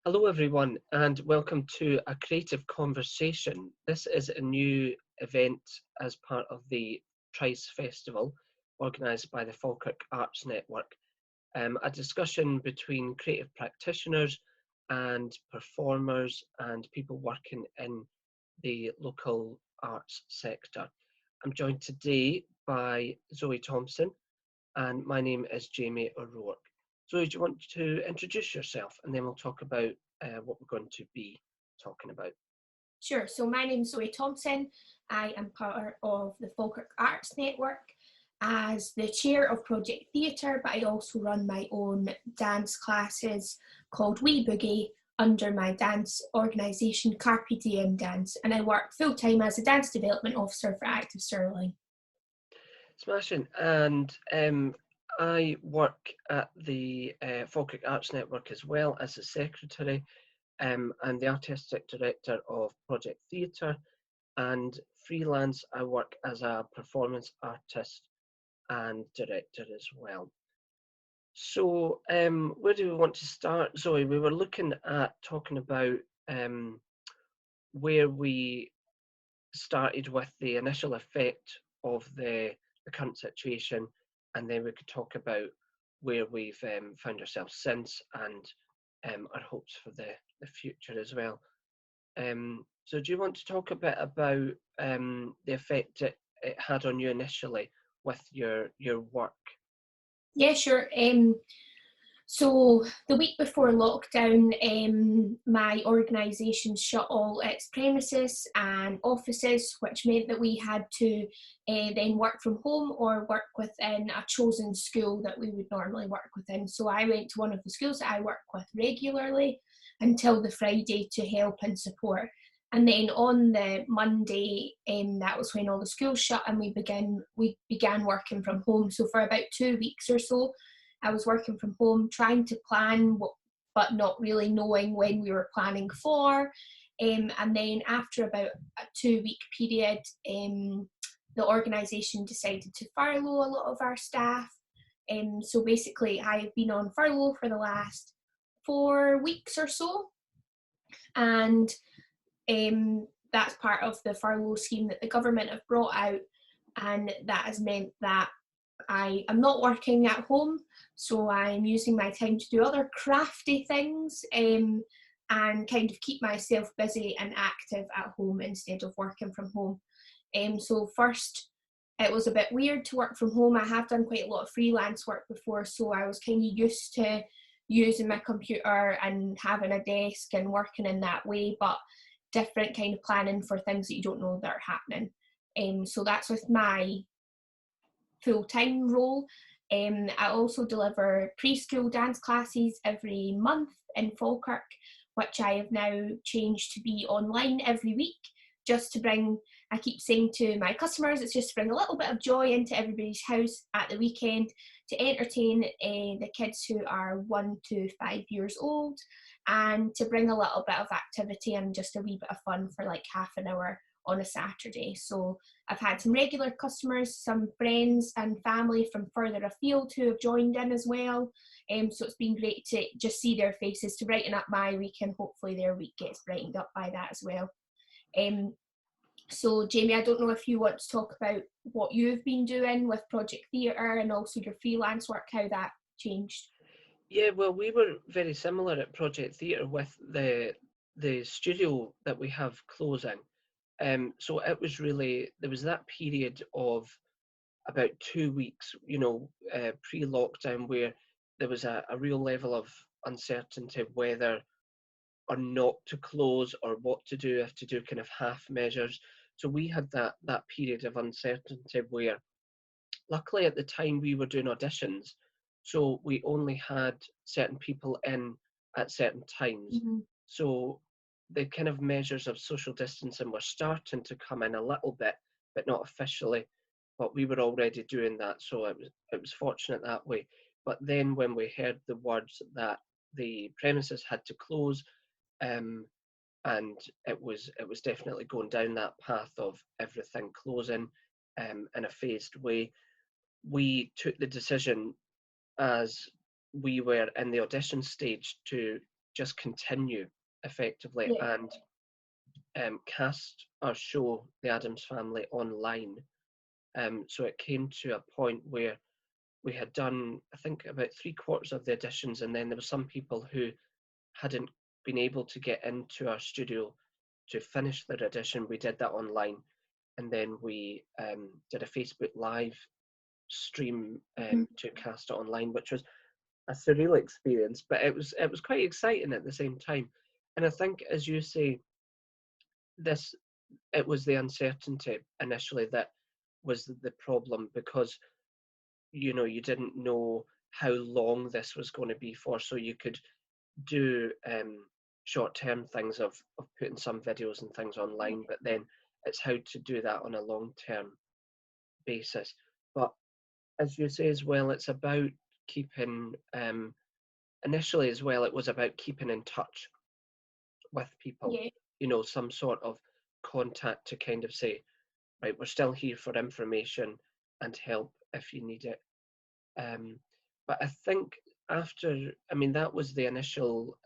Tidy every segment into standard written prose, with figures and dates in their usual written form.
Hello, everyone, and welcome to a creative conversation. This is a new event as part of the Tryst Festival, organised by the Falkirk Arts Network. A discussion between creative practitioners and performers and people working in the local arts sector. I'm joined today by Zoe Thomson, and my name is Jamie O'Rourke. Zoe, do you want to introduce yourself, and then we'll talk about what we're going to be talking about? Sure. So my name's Zoe Thomson. I am part of the Falkirk Arts Network as the chair of Project Theatre, but I also run my own dance classes called Wee Boogie under my dance organisation Carpe Diem Dance, and I work full-time as a dance development officer for Active Stirling. Smashing. And I work at the Falkirk Arts Network as well as the secretary. I'm the artistic director of Project Theatre, and freelance I work as a performance artist and director as well. So where do we want to start, Zoe? We were looking at talking about where we started with the initial effect of the current situation, and then we could talk about where we've found ourselves since and our hopes for the future as well. So do you want to talk a bit about the effect it had on you initially with your work? Yeah, sure. So the week before lockdown, my organisation shut all its premises and offices, which meant that we had to then work from home or work within a chosen school that we would normally work within. So I went to one of the schools that I work with regularly until the Friday to help and support. And then on the Monday, that was when all the schools shut and we began working from home. So for about 2 weeks or so, I was working from home, trying to plan, but not really knowing when we were planning for. And then after about a 2 week period, the organisation decided to furlough a lot of our staff. So basically, I've been on furlough for the last 4 weeks or so. And that's part of the furlough scheme that the government have brought out. And that has meant that I am not working at home, so I'm using my time to do other crafty things and kind of keep myself busy and active at home instead of working from home. So first, it was a bit weird to work from home. I have done quite a lot of freelance work before, so I was kind of used to using my computer and having a desk and working in that way, but different kind of planning for things that you don't know that are happening. So that's with my full-time role. I also deliver preschool dance classes every month in Falkirk, which I have now changed to be online every week, just to bring, I keep saying to my customers, it's just to bring a little bit of joy into everybody's house at the weekend to entertain the kids who are 1 to 5 years old, and to bring a little bit of activity and just a wee bit of fun for like half an hour on a Saturday. So I've had some regular customers, some friends and family from further afield who have joined in as well. So it's been great to just see their faces, to brighten up my week, and hopefully their week gets brightened up by that as well. So Jamie, I don't know if you want to talk about what you've been doing with Project Theatre and also your freelance work, how that changed. Yeah, well, we were very similar at Project Theatre with the studio that we have closing. So it was really, there was that period of about 2 weeks, pre-lockdown, where there was a real level of uncertainty whether or not to close or what to do, if to do kind of half measures. So we had that period of uncertainty where, luckily at the time we were doing auditions, so we only had certain people in at certain times. Mm-hmm. So the kind of measures of social distancing were starting to come in a little bit, but not officially. But we were already doing that, so it was fortunate that way. But then when we heard the words that the premises had to close, um, and it was definitely going down that path of everything closing in a phased way, we took the decision, as we were in the audition stage, to just continue effectively Yeah. and cast our show, The Addams Family, online. So it came to a point where we had done, I think, about 3/4 of the auditions, and then there were some people who hadn't been able to get into our studio to finish their audition. We did that online, and then we did a Facebook Live stream to cast it online, which was a surreal experience, but it was quite exciting at the same time. And I think, as you say, this it was the uncertainty initially that was the problem, because you didn't know how long this was going to be for, so you could do short-term things of putting some videos and things online, but then it's how to do that on a long-term basis. But as you say as well, it's about keeping initially as well, it was about keeping in touch with people, Yeah. some sort of contact to kind of say, right, we're still here for information and help if you need it. But I think that was the initial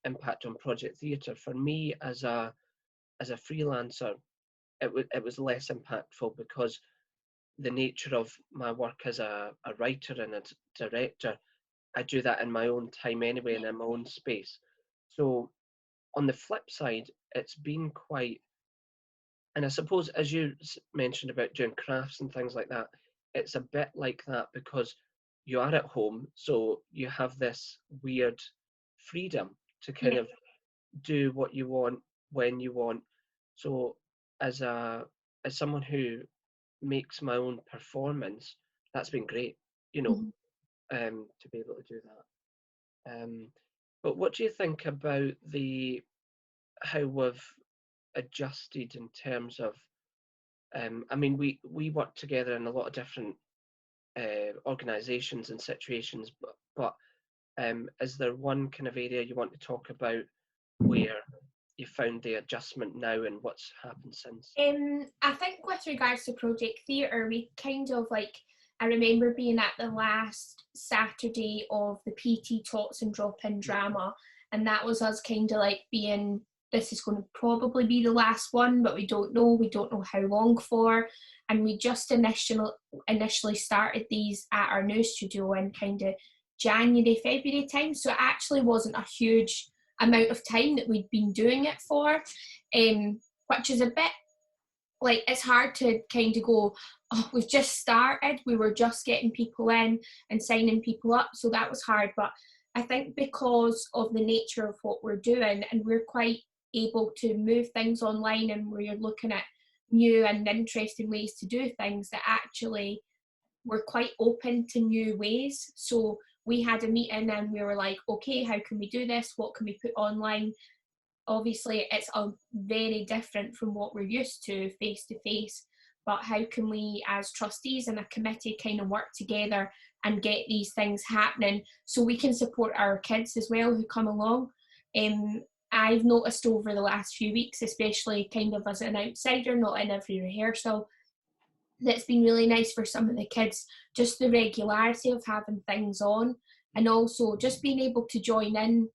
impact on Project Theatre. For me as a freelancer, it was less impactful, because the nature of my work as a writer and a director, I do that in my own time anyway, and in my own space. So on the flip side, it's been quite, and I suppose, as you mentioned about doing crafts and things like that, it's a bit like that, because you are at home, so you have this weird freedom to kind Yeah. of do what you want when you want. So as someone who makes my own performance, that's been great, Mhm. to be able to do that. But what do you think about how we've adjusted in terms of, we work together in a lot of different organisations and situations, but is there one kind of area you want to talk about where you found the adjustment now and what's happened since? I think with regards to Project Theatre, we kind of like, I remember being at the last Saturday of the PT Thomson drop-in drama, and that was us kind of like being, this is going to probably be the last one, but we don't know how long for. And we just initially started these at our new studio in kind of January, February time. So it actually wasn't a huge amount of time that we'd been doing it for, which is a bit like, it's hard to kind of go, oh, we've just started, we were just getting people in and signing people up, so that was hard. But I think because of the nature of what we're doing, and we're quite able to move things online, and we're looking at new and interesting ways to do things, that actually we're quite open to new ways. So we had a meeting and we were like, okay, how can we do this? What can we put online? Obviously it's a very different from what we're used to face to face, but how can we as trustees and a committee kind of work together and get these things happening so we can support our kids as well who come along. I've noticed over the last few weeks, especially kind of as an outsider, not in every rehearsal, that's been really nice for some of the kids, just the regularity of having things on, and also just being able to join in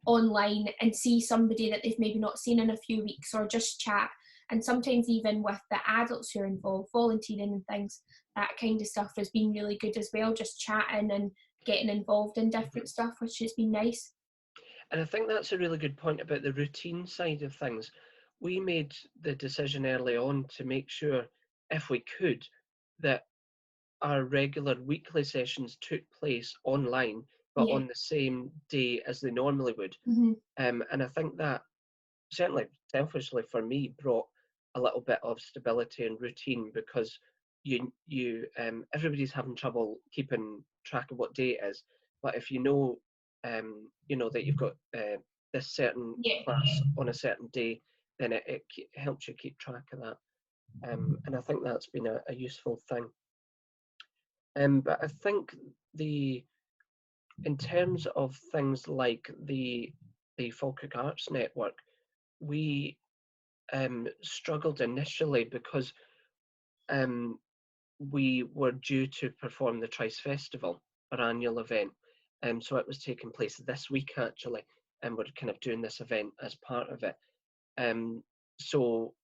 online and see somebody that they've maybe not seen in a few weeks, or just chat. And sometimes even with the adults who are involved, volunteering and things, that kind of stuff has been really good as well, just chatting and getting involved in different stuff, which has been nice. And I think that's a really good point about the routine side of things. We made the decision early on to make sure, if we could, that our regular weekly sessions took place online, but Yeah. on the same day as they normally would. Mm-hmm. And I think that, certainly selfishly for me, brought a little bit of stability and routine, because everybody's having trouble keeping track of what day it is. But if that you've got this certain Yeah. class on a certain day, then it helps you keep track of that. And I think that's been a useful thing. But I think in terms of things like the Falkirk Arts Network, we struggled initially because we were due to perform the Tryst Festival, our annual event. So it was taking place this week actually, and we're kind of doing this event as part of it. So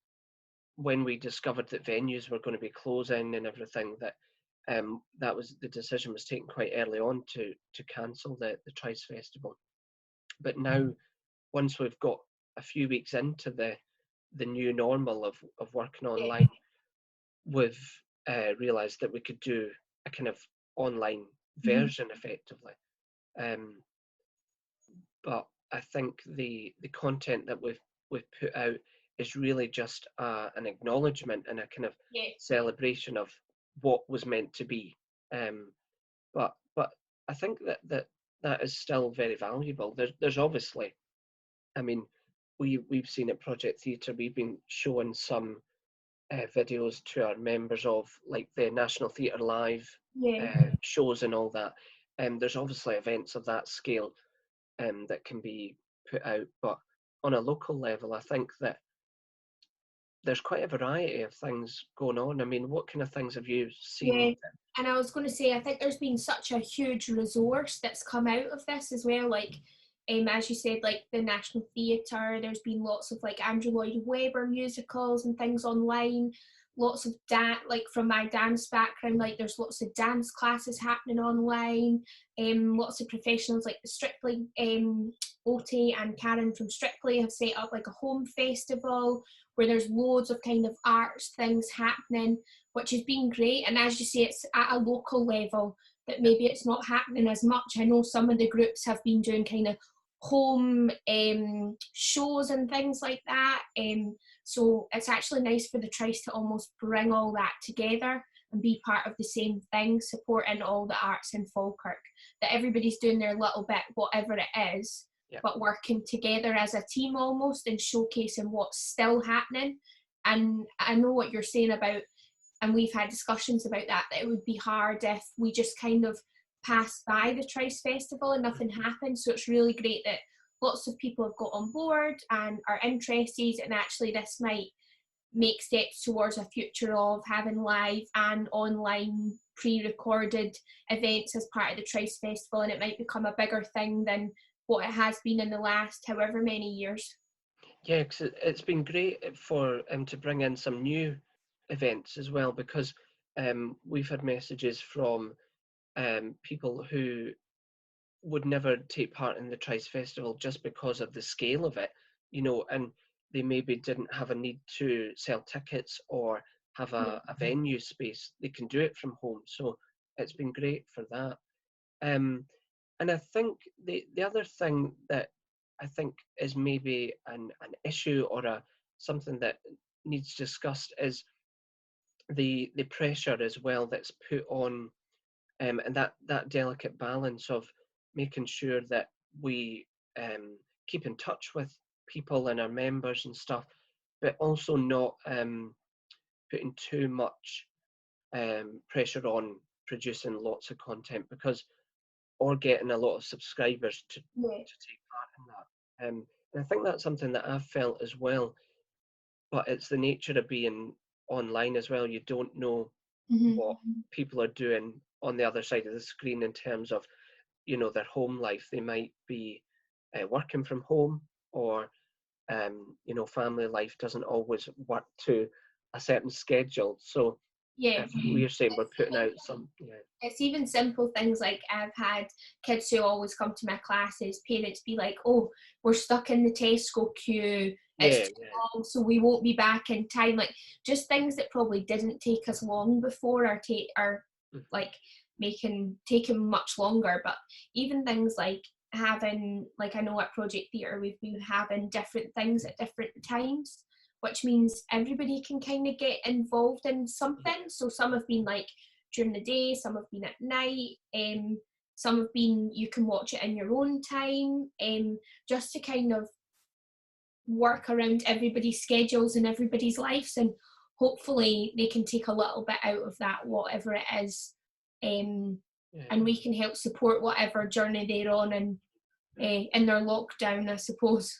when we discovered that venues were going to be closing and everything, that was the decision was taken quite early on to cancel the Tryst Festival. But now, once we've got a few weeks into the new normal of working online, we've realised that we could do a kind of online version effectively. But I think the content that we've put out is really just an acknowledgement and a kind of celebration of what was meant to be. But I think that is still very valuable. There's obviously, I mean, we've seen at Project Theatre, we've been showing some videos to our members of like the National Theatre Live shows and all that. There's obviously events of that scale that can be put out, but on a local level, I think that there's quite a variety of things going on. I mean, what kind of things have you seen? Yeah, and I was going to say, I think there's been such a huge resource that's come out of this as well. Like, as you said, like the National Theatre, there's been lots of like Andrew Lloyd Webber musicals and things online. Lots of like from my dance background, like there's lots of dance classes happening online. Lots of professionals like the Strictly, Oti and Karen from Strictly have set up like a home festival where there's loads of kind of arts things happening, which has been great. And as you say, it's at a local level that maybe it's not happening as much. I know some of the groups have been doing kind of home shows and things like that. So it's actually nice for the Tryst to almost bring all that together and be part of the same thing, supporting all the arts in Falkirk, that everybody's doing their little bit, whatever it is, but working together as a team almost and showcasing what's still happening. And I know what you're saying about, and we've had discussions about that it would be hard if we just kind of passed by the Tryst Festival and nothing happened. So it's really great that lots of people have got on board and are interested, and actually this might make steps towards a future of having live and online pre-recorded events as part of the Tryst Festival, and it might become a bigger thing than what it has been in the last however many years. Yeah, because it's been great for to bring in some new events as well, because we've had messages from people who would never take part in the Tryst Festival just because of the scale of it, you know, and they maybe didn't have a need to sell tickets or have a venue space. They can do it from home. So it's been great for that. And I think the other thing that I think is maybe an issue or something that needs discussed is the pressure as well that's put on, and that delicate balance of making sure that we keep in touch with people and our members and stuff, but also not putting too much pressure on producing lots of content, or getting a lot of subscribers to take part in that. And I think that's something that I've felt as well, but it's the nature of being online as well. You don't know what people are doing on the other side of the screen in terms of, you know, their home life. They might be working from home, or you know, family life doesn't always work to a certain schedule. So if we're saying we're putting out some, it's even simple things like I've had kids who always come to my classes, parents be like, oh, we're stuck in the Tesco queue, it's too long, so we won't be back in time. Like just things that probably didn't take us long before are like taking much longer. But even things like having, like I know at Project Theatre we've been having different things at different times, which means everybody can kind of get involved in something. So some have been like during the day, some have been at night, some have been you can watch it in your own time, just to kind of work around everybody's schedules and everybody's lives, and hopefully they can take a little bit out of that, whatever it is, and we can help support whatever journey they're on and in their lockdown, I suppose.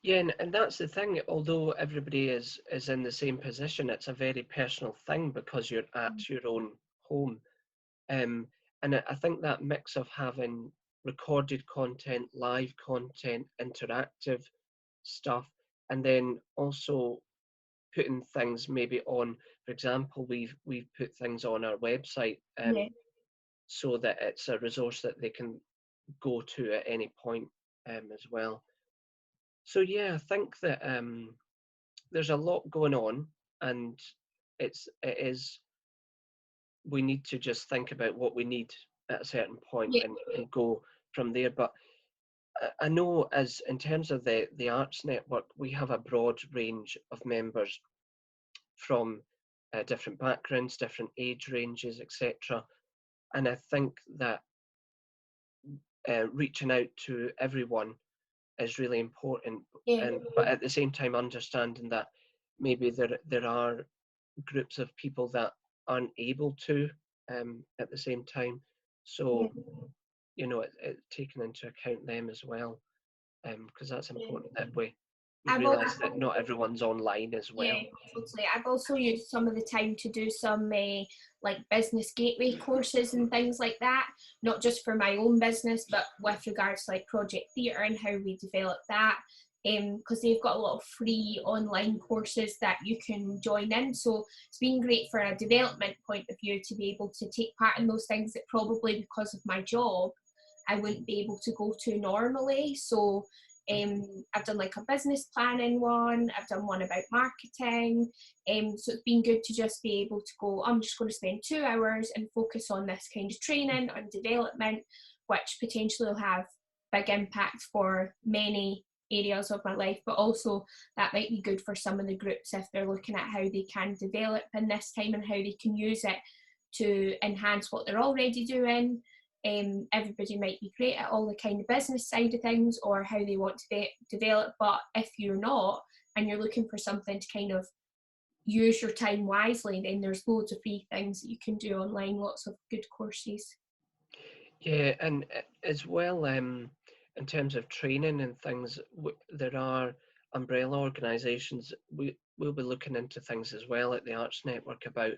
Yeah, and that's the thing. Although everybody is in the same position, it's a very personal thing because you're at your own home. And I think that mix of having recorded content, live content, interactive stuff, and then also putting things maybe on. For example, we've put things on our website, Yeah, so that it's a resource that they can go to at any point, as well. So yeah, I think that there's a lot going on, and it is we need to just think about what we need at a certain point, yeah, and go from there. But I know, as in terms of the Arts Network, we have a broad range of members from different backgrounds, different age ranges, etc. And I think that reaching out to everyone is really important. yeah, And but at the same time, understanding that maybe there are groups of people that aren't able to, at the same time. yeah, So taking into account them as well, because that's yeah. important that we I've realise also, that not everyone's online as yeah, well. totally. I've also used some of the time to do some like business gateway courses and things like that, not just for my own business, but with regards to like project theatre and how we develop that. Because they've got a lot of free online courses that you can join in. So it's been great for a development point of view to be able to take part in those things that probably because of my job I wouldn't be able to go to normally. So I've done like a business planning one, I've done one about marketing. So it's been good to just be able to go, I'm just going to spend 2 hours and focus on this kind of training and development, which potentially will have big impact for many areas of my life, but also that might be good for some of the groups if they're looking at how they can develop in this time and how they can use it to enhance what they're already doing. Everybody might be great at all the kind of business side of things or how they want to develop, but if you're not and you're looking for something to kind of use your time wisely, then there's loads of free things that you can do online, lots of good courses. Yeah, and as well, in terms of training and things, there are umbrella organisations. We'll be looking into things as well at the Arts Network about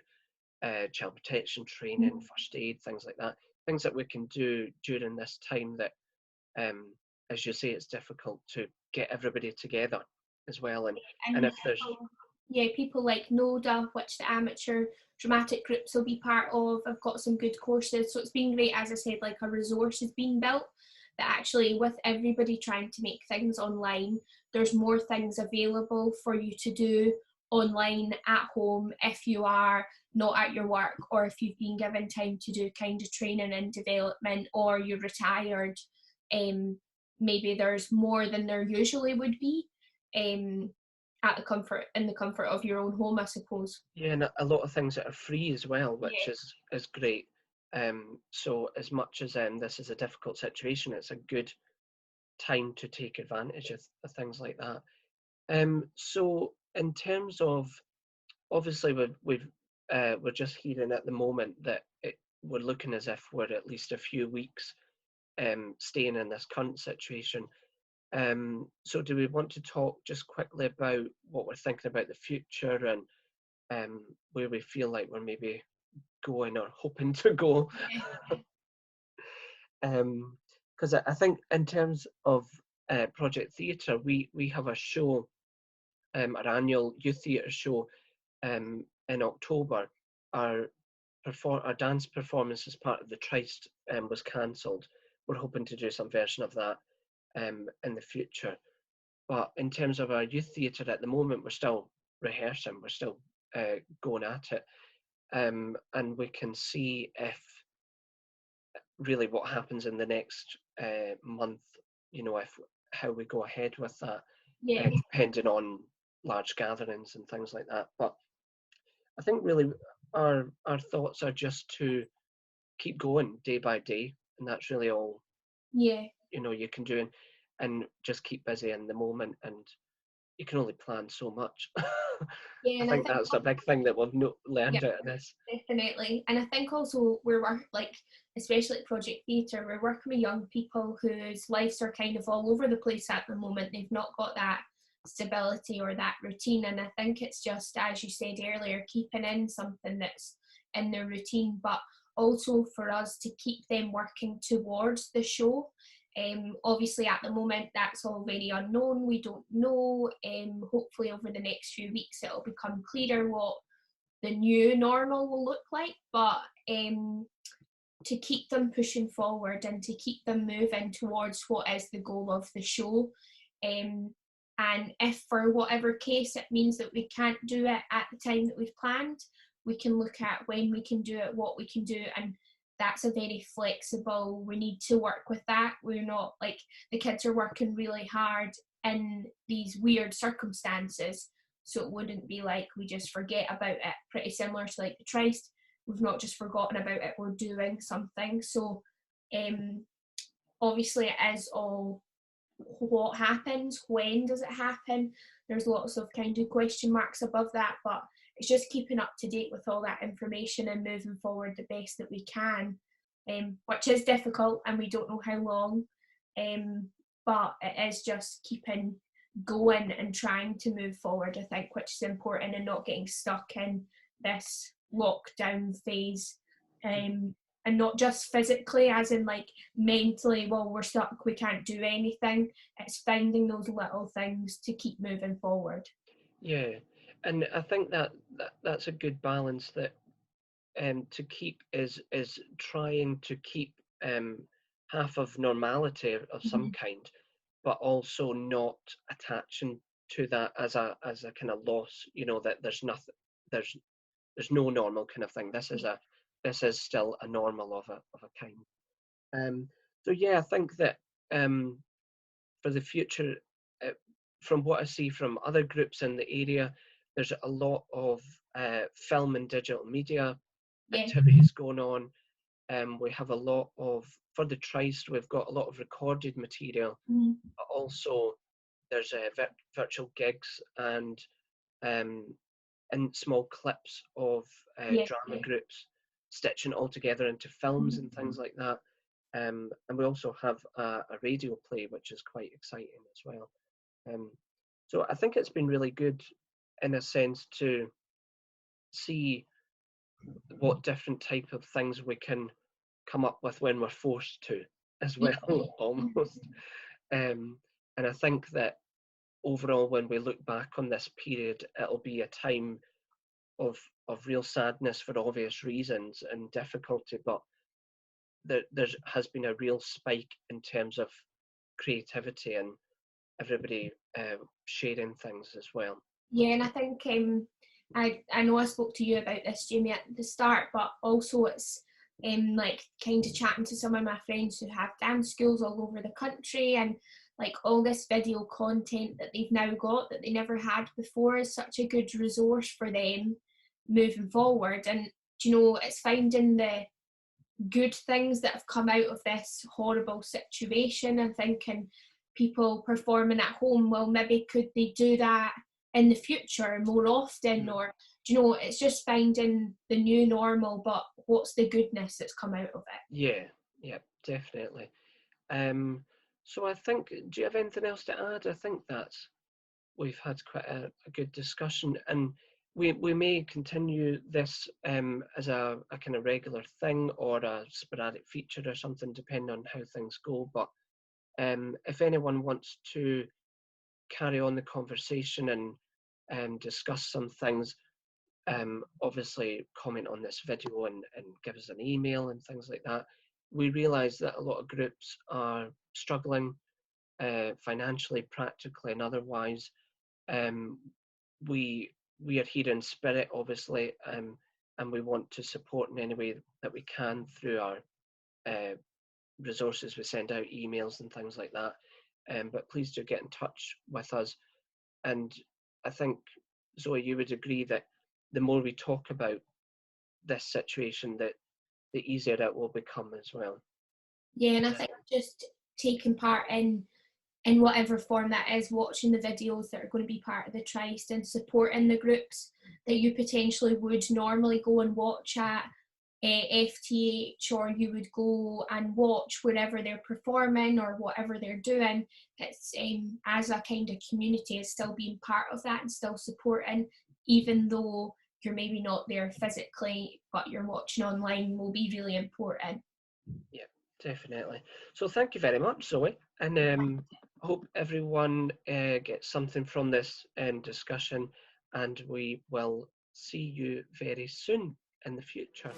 child protection training, first aid, things like that. Things that we can do during this time that, as you say, it's difficult to get everybody together as well. And And if there's people like NODA, which the amateur dramatic groups will be part of, have got some good courses. So it's been great, as I said, like a resource has been built that actually with everybody trying to make things online, there's more things available for you to do online at home if you are not at your work or if you've been given time to do kind of training and development or you're retired. Maybe there's more than there usually would be. At the comfort of your own home, I suppose. Yeah, and a lot of things that are free as well, which Yeah, is great. So as much as this is a difficult situation, it's a good time to take advantage of things like that. So in terms of, obviously we're just hearing at the moment that we're looking as if we're at least a few weeks staying in this current situation. So do we want to talk just quickly about what we're thinking about the future and where we feel like we're maybe going or hoping to go? Because I think in terms of Project Theatre, we have a show, our annual youth theatre show in October. Our dance performance as part of the Tryst was cancelled. We're hoping to do some version of that in the future. But in terms of our youth theatre at the moment, we're still rehearsing, we're still going at it. And we can see if really what happens in the next month, if how we go ahead with that, yeah, depending on large gatherings and things like that. But I think really our thoughts are just to keep going day by day, and that's really all yeah, you can do, and just keep busy in the moment, and you can only plan so much. yeah. I And I think think, that's a big thing that we've yeah, learned out of this. definitely. And I think also like, especially at Project Theatre, we're working with young people whose lives are kind of all over the place at the moment. They've not got that stability or that routine. And I think it's just, as you said earlier, keeping in something that's in their routine, but also for us to keep them working towards the show. Obviously at the moment that's all very unknown, we don't know. Hopefully over the next few weeks it'll become clearer what the new normal will look like, but to keep them pushing forward and to keep them moving towards what is the goal of the show. And if for whatever case it means that we can't do it at the time that we've planned, we can look at when we can do it, what we can do, and that's a very flexible, we need to work with that. We're not like, the kids are working really hard in these weird circumstances, so it wouldn't be like we just forget about it. Pretty similar to like the Tryst, we've not just forgotten about it, we're doing something. So obviously it is all what happens, when does it happen, there's lots of kind of question marks above that, but it's just keeping up to date with all that information and moving forward the best that we can, which is difficult and we don't know how long, but it is just keeping going and trying to move forward, I think, which is important, and not getting stuck in this lockdown phase, and not just physically, as in like mentally, well, we're stuck, we can't do anything. It's finding those little things to keep moving forward. Yeah, and I think that's a good balance, that to keep is trying to keep half of normality of some kind, but also not attaching to that as a kind of loss. You know, that there's nothing, there's no normal kind of thing. This is still a normal of a kind. So yeah, I think that for the future, from what I see from other groups in the area, there's a lot of film and digital media activities going on. We have a lot of, for the Tryst, we've got a lot of recorded material, but also there's virtual gigs and small clips of drama groups stitching all together into films and things like that. And we also have a radio play, which is quite exciting as well. So I think it's been really good in a sense to see what different type of things we can come up with when we're forced to as well, almost. And I think that overall, when we look back on this period, it'll be a time of real sadness for obvious reasons and difficulty, but there has been a real spike in terms of creativity and everybody sharing things as well. Yeah, and I think I know I spoke to you about this, Jamie, at the start, but also it's like kind of chatting to some of my friends who have dance schools all over the country, and like all this video content that they've now got that they never had before is such a good resource for them moving forward. And you know, it's finding the good things that have come out of this horrible situation and thinking, people performing at home, well, maybe could they do that in the future more often? Or you know, it's just finding the new normal, but what's the goodness that's come out of it? Yeah, definitely. So I think, do you have anything else to add? I think we've had quite a good discussion, and we may continue this as a kind of regular thing or a sporadic feature or something, depending on how things go. But if anyone wants to carry on the conversation and discuss some things, obviously comment on this video and give us an email and things like that. We realise that a lot of groups are struggling financially, practically, and otherwise. We are here in spirit, obviously, and we want to support in any way that we can through our resources. We send out emails and things like that. But please do get in touch with us. And I think, Zoe, you would agree that the more we talk about this situation, that the easier it will become as well. Yeah, and I think just taking part in whatever form that is, watching the videos that are going to be part of the Tryst and supporting the groups that you potentially would normally go and watch at FTH, or you would go and watch wherever they're performing or whatever they're doing. It's as a kind of community, is still being part of that and still supporting, even though you're maybe not there physically, but you're watching online, will be really important. Yeah, Definitely. So thank you very much, Zoe, and hope everyone gets something from this discussion, and we will see you very soon in the future.